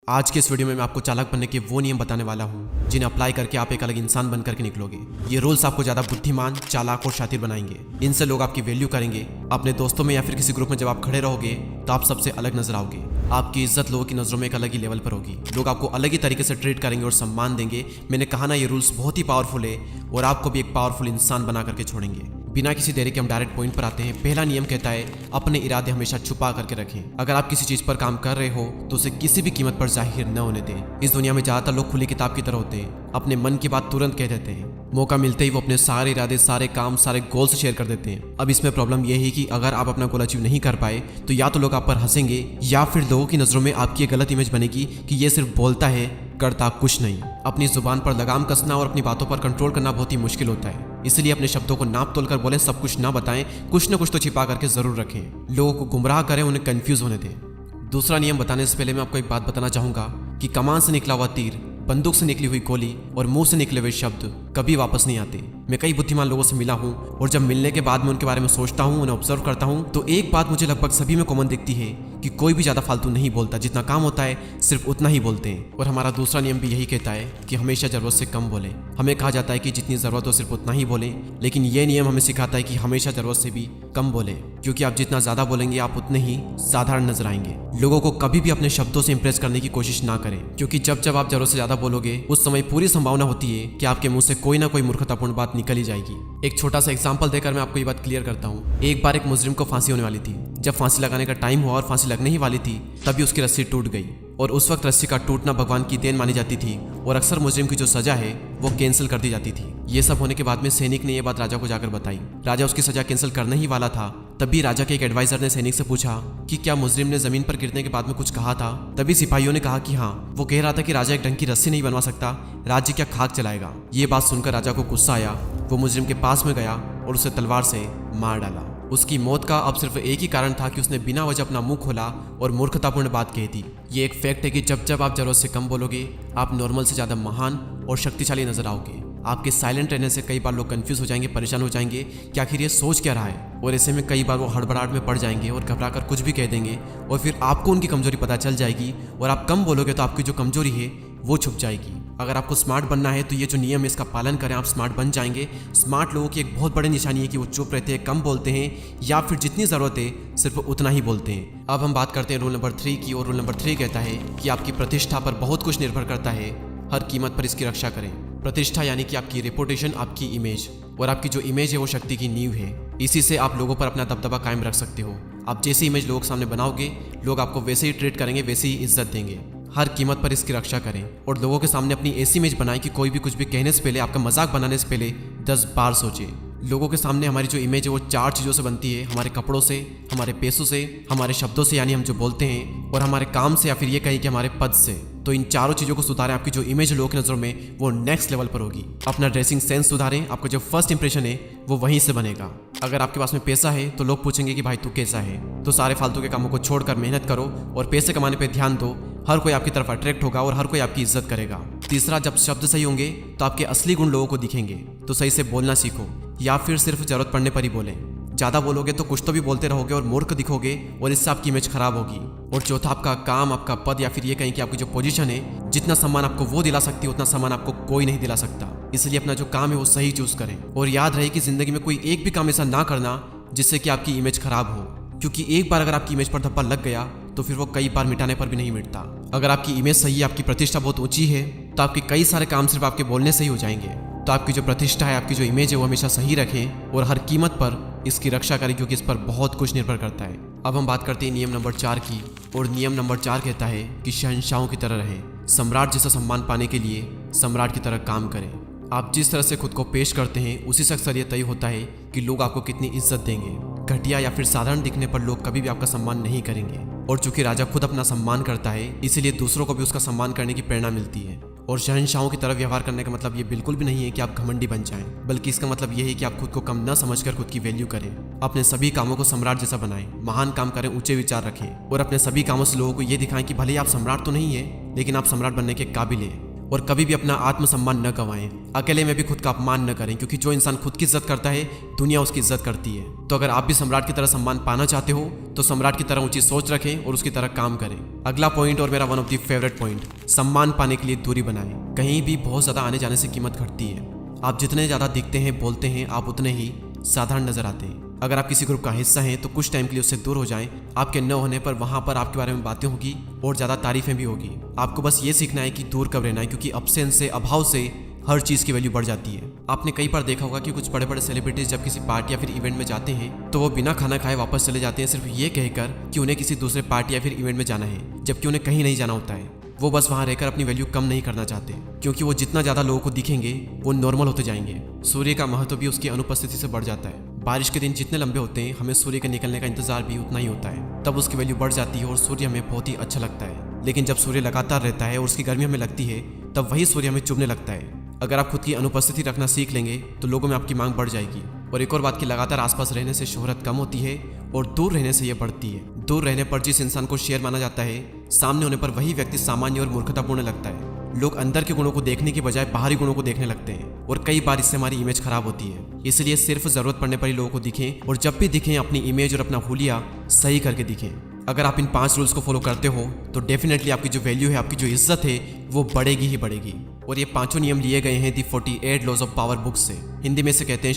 आज के इस वीडियो में मैं आपको चालाक बनने के वो नियम बताने वाला हूँ जिन्हें अप्लाई करके आप एक अलग इंसान बन करके निकलोगे। ये रूल्स आपको ज्यादा बुद्धिमान, चालाक और शातिर बनाएंगे। इनसे लोग आपकी वैल्यू करेंगे। अपने दोस्तों में या फिर किसी ग्रुप में जब आप खड़े रहोगे तो आप सबसे अलग नजर आओगे। आपकी इज्जत लोगों की नजरों में एक अलग ही लेवल पर होगी। लोग आपको अलग ही तरीके से ट्रीट करेंगे और सम्मान देंगे। मैंने कहा ना, ये रूल्स बहुत ही पावरफुल है और आपको भी एक पावरफुल इंसान बना करके छोड़ेंगे। बिना किसी देरी के हम डायरेक्ट पॉइंट पर आते हैं। पहला नियम कहता है अपने इरादे हमेशा छुपा करके रखें। अगर आप किसी चीज पर काम कर रहे हो तो उसे किसी भी कीमत पर जाहिर न होने दें। इस दुनिया में ज्यादातर लोग खुली किताब की तरह होते हैं, अपने मन की बात तुरंत कह देते हैं। मौका मिलते ही वो अपने सारे इरादे, सारे काम, सारे गोल्स शेयर कर देते हैं। अब इसमें प्रॉब्लम यह है कि अगर आप अपना गोल अचीव नहीं कर पाए तो या तो लोग आप पर हंसेंगे या फिर लोगों की नजरों में आपकी एक गलत इमेज बनेगी कि ये सिर्फ बोलता है, करता कुछ नहीं। अपनी जुबान पर लगाम कसना और अपनी बातों पर कंट्रोल करना बहुत ही मुश्किल होता है। इसलिए अपने शब्दों को नाप तोल कर बोलें, सब कुछ ना बताएं, कुछ न कुछ तो छिपा करके जरूर रखें। लोगों को गुमराह करें, उन्हें कंफ्यूज होने दें। दूसरा नियम बताने से पहले मैं आपको एक बात बताना चाहूंगा कि कमान से निकला हुआ तीर, बंदूक से निकली हुई गोली और मुंह से निकले हुए शब्द कभी वापस नहीं आते। मैं कई बुद्धिमान लोगों से मिला हूं और जब मिलने के बाद मैं उनके बारे में सोचता हूं, उन्हें ऑब्जर्व करता हूं, तो एक बात मुझे लगभग सभी में कॉमन दिखती है कि कोई भी ज्यादा फालतू नहीं बोलता। जितना काम होता है सिर्फ उतना ही बोलते हैं। और हमारा दूसरा नियम भी यही कहता है कि हमेशा जरूरत से कम बोलें। हमें कहा जाता है कि जितनी जरूरत हो सिर्फ उतना ही बोलें, लेकिन यह नियम हमें सिखाता है कि हमेशा जरूरत से भी कम बोलें, क्योंकि आप जितना ज्यादा बोलेंगे आप उतने ही साधारण नजर आएंगे। लोगों को कभी भी अपने शब्दों से इंप्रेस करने की कोशिश ना करें, क्योंकि जब जब आप जरूरत से ज्यादा बोलोगे उस समय पूरी संभावना होती है कि आपके मुंह से कोई ना कोई मूर्खतापूर्ण बात निकल ही जाएगी। एक छोटा सा एग्जांपल देकर मैं आपको ये बात क्लियर करता हूँ। एक बार एक मुजरिम को फांसी होने वाली थी। जब फांसी लगाने का टाइम हुआ और फांसी लगने ही वाली थी, तभी उसकी रस्सी टूट गई। और उस वक्त रस्सी का टूटना भगवान की देन मानी जाती थी और अक्सर मुजरिम की जो सजा है वो कैंसिल कर दी जाती थी। ये सब होने के बाद में सैनिक ने यह बात राजा को जाकर बताई। राजा उसकी सजा कैंसिल करने ही वाला था, तभी राजा के एक एडवाइजर ने सैनिक से पूछा कि क्या मुजरिम ने जमीन पर गिरने के बाद में कुछ कहा था। तभी सिपाहियों ने कहा कि हाँ, वो कह रहा था कि राजा एक ढंग की रस्सी नहीं बनवा सकता, राज्य क्या खाक चलाएगा। ये बात सुनकर राजा को गुस्सा आया। वो मुजरिम के पास में गया और उसे तलवार से मार डाला। उसकी मौत का अब सिर्फ एक ही कारण था कि उसने बिना वजह अपना मुंह खोला और मूर्खतापूर्ण बात कही थी। ये एक फैक्ट है कि जब जब आप जरूरत से कम बोलोगे आप नॉर्मल से ज्यादा महान और शक्तिशाली नजर आओगे। आपके साइलेंट रहने से कई बार लोग कंफ्यूज हो जाएंगे, परेशान हो जाएंगे कि आखिर ये सोच क्या रहा है, और ऐसे में कई बार वो हड़बड़ाहट में पड़ जाएंगे और घबरा कर कुछ भी कह देंगे और फिर आपको उनकी कमजोरी पता चल जाएगी और आप कम बोलोगे तो आपकी जो कमजोरी है वो छुप जाएगी। अगर आपको स्मार्ट बनना है तो ये जो नियम है इसका पालन करें, आप स्मार्ट बन जाएंगे। स्मार्ट लोगों की एक बहुत बड़ी निशानी है कि वो चुप रहते हैं, कम बोलते हैं या फिर जितनी जरूरत है सिर्फ उतना ही बोलते हैं। अब हम बात करते हैं रूल नंबर 3 की, और रूल नंबर 3 कहता है कि आपकी प्रतिष्ठा पर बहुत कुछ निर्भर करता है, हर कीमत पर इसकी रक्षा करें। प्रतिष्ठा यानी कि आपकी रेपुटेशन, आपकी इमेज, और आपकी जो इमेज है वो शक्ति की नींव है। इसी से आप लोगों पर अपना दबदबा कायम रख सकते हो। आप जैसी इमेज लोगों के सामने बनाओगे, लोग आपको वैसे ही ट्रीट करेंगे, वैसे ही इज्जत देंगे। हर कीमत पर इसकी रक्षा करें और लोगों के सामने अपनी ऐसी इमेज बनाएं कि कोई भी कुछ भी कहने से पहले, आपका मजाक बनाने से पहले 10 बार सोचे। लोगों के सामने हमारी जो इमेज है वो 4 चीज़ों से बनती है, हमारे कपड़ों से, हमारे पैसों से, हमारे शब्दों से यानी हम जो बोलते हैं, और हमारे काम से, या फिर ये कहीं कि हमारे पद से। तो इन चारों चीज़ों को सुधारें, आपकी जो इमेज लोगों की नज़रों में वो नेक्स्ट लेवल पर होगी। अपना ड्रेसिंग सेंस सुधारें, आपका जो फर्स्ट इंप्रेशन है वो वहीं से बनेगा। अगर आपके पास में पैसा है तो लोग पूछेंगे कि भाई तू कैसा है, तो सारे फालतू के कामों को छोड़कर मेहनत करो और पैसे कमाने पर ध्यान दो। हर कोई आपकी तरफ अट्रैक्ट होगा और हर कोई आपकी इज्जत करेगा। तीसरा, जब शब्द सही होंगे तो आपके असली गुण लोगों को दिखेंगे। तो सही से बोलना सीखो या फिर सिर्फ जरूरत पड़ने पर ही बोलें। ज्यादा बोलोगे तो कुछ तो भी बोलते रहोगे और मूर्ख दिखोगे और इससे आपकी इमेज खराब होगी। और चौथा, आपका काम, आपका पद, या फिर ये कहीं कि आपकी जो पोजीशन है, जितना सम्मान आपको वो दिला सकती है उतना सम्मान आपको कोई नहीं दिला सकता। इसलिए अपना जो काम है वो सही चूज करें। और याद रहे कि जिंदगी में कोई एक भी काम ऐसा ना करना जिससे कि आपकी इमेज खराब हो, क्योंकि एक बार अगर आपकी इमेज पर धब्बा लग गया तो फिर वो कई बार मिटाने पर भी नहीं मिटता। अगर आपकी इमेज सही है, आपकी प्रतिष्ठा बहुत ऊंची है, तो आपके कई सारे काम सिर्फ आपके बोलने से ही हो जाएंगे। तो आपकी जो प्रतिष्ठा है, आपकी जो इमेज है वो हमेशा सही रखें और हर कीमत पर इसकी रक्षा करें, क्योंकि इस पर बहुत कुछ निर्भर करता है। अब हम बात करते हैं नियम नंबर 4 की, और नियम नंबर 4 कहता है कि शहंशाहों की तरह रहें। सम्राट जैसा सम्मान पाने के लिए सम्राट की तरह काम करें। आप जिस तरह से खुद को पेश करते हैं उसी से अक्सर यह तय होता है कि लोग आपको कितनी इज्जत देंगे। घटिया या फिर साधारण दिखने पर लोग कभी भी आपका सम्मान नहीं करेंगे। और चूंकि राजा खुद अपना सम्मान करता है, इसीलिए दूसरों को भी उसका सम्मान करने की प्रेरणा मिलती है। और शहंशाहों की तरह व्यवहार करने का मतलब ये बिल्कुल भी नहीं है कि आप घमंडी बन जाएं, बल्कि इसका मतलब ये है कि आप खुद को कम न समझकर खुद की वैल्यू करें। अपने सभी कामों को सम्राट जैसा बनाएं, महान काम करें, ऊंचे विचार रखें और अपने सभी कामों से लोगों को ये दिखाएं कि भले ही आप सम्राट तो नहीं है, लेकिन आप सम्राट बनने के काबिल हैं। और कभी भी अपना आत्मसम्मान न गंवाएं। अकेले में भी खुद का अपमान न करें, क्योंकि जो इंसान खुद की इज्जत करता है दुनिया उसकी इज्जत करती है। तो अगर आप भी सम्राट की तरह सम्मान पाना चाहते हो तो सम्राट की तरह ऊंची सोच रखें और उसकी तरह काम करें। अगला पॉइंट और मेरा one of the favourite point, सम्मान पाने के लिए दूरी बनाएं। कहीं भी बहुत ज्यादा आने जाने से कीमत घटती है। आप जितने ज्यादा दिखते हैं बोलते हैं आप उतने ही साधारण नजर आते हैं। अगर आप किसी ग्रुप का हिस्सा हैं तो कुछ टाइम के लिए उससे दूर हो जाएं। आपके न होने पर वहां पर आपके बारे में बातें होगी और ज्यादा तारीफें भी होगी। आपको बस ये सीखना है कि दूर कब रहना है, क्योंकि अब्सेंस से, अभाव से हर चीज की वैल्यू बढ़ जाती है। आपने कई बार देखा होगा कि कुछ बड़े बड़े सेलिब्रिटीज जब किसी पार्टी या फिर इवेंट में जाते हैं तो वो बिना खाना खाए वापस चले जाते हैं, सिर्फ ये कहकर कि उन्हें किसी दूसरे पार्टी या फिर इवेंट में जाना है, जबकि उन्हें कहीं नहीं जाना होता है। वो बस वहां रहकर अपनी वैल्यू कम नहीं करना चाहते, क्योंकि वो जितना ज्यादा लोगों को दिखेंगे वो नॉर्मल होते जाएंगे। सूर्य का महत्व भी उसकी अनुपस्थिति से बढ़ जाता है। बारिश के दिन जितने लंबे होते हैं हमें सूर्य के निकलने का इंतजार भी उतना ही होता है, तब उसकी वैल्यू बढ़ जाती है और सूर्य हमें बहुत ही अच्छा लगता है। लेकिन जब सूर्य लगातार रहता है और उसकी गर्मी हमें लगती है तब वही सूर्य हमें चुभने लगता है। अगर आप खुद की अनुपस्थिति रखना सीख लेंगे तो लोगों में आपकी मांग बढ़ जाएगी। और एक और बात कि लगातार आसपास रहने से शोहरत कम होती है और दूर रहने से यह बढ़ती है। दूर रहने पर जिस इंसान को शेर माना जाता है, सामने होने पर वही व्यक्ति सामान्य और मूर्खतापूर्ण लगता है। लोग अंदर के गुणों को देखने की बजाय बाहरी गुणों को देखने लगते हैं और कई बार इससे हमारी इमेज खराब होती है। इसलिए सिर्फ जरूरत पड़ने पर ही लोगों को दिखें और जब भी दिखें अपनी इमेज और अपना हुलिया सही करके दिखें। अगर आप इन 5 रूल्स को फॉलो करते हो तो डेफिनेटली आपकी जो वैल्यू है, आपकी जो इज्जत है वो बढ़ेगी ही बढ़ेगी। और ये 5 नियम लिए गए हैं दी 48 लॉज ऑफ पावर बुक से। हिंदी में से कहते हैं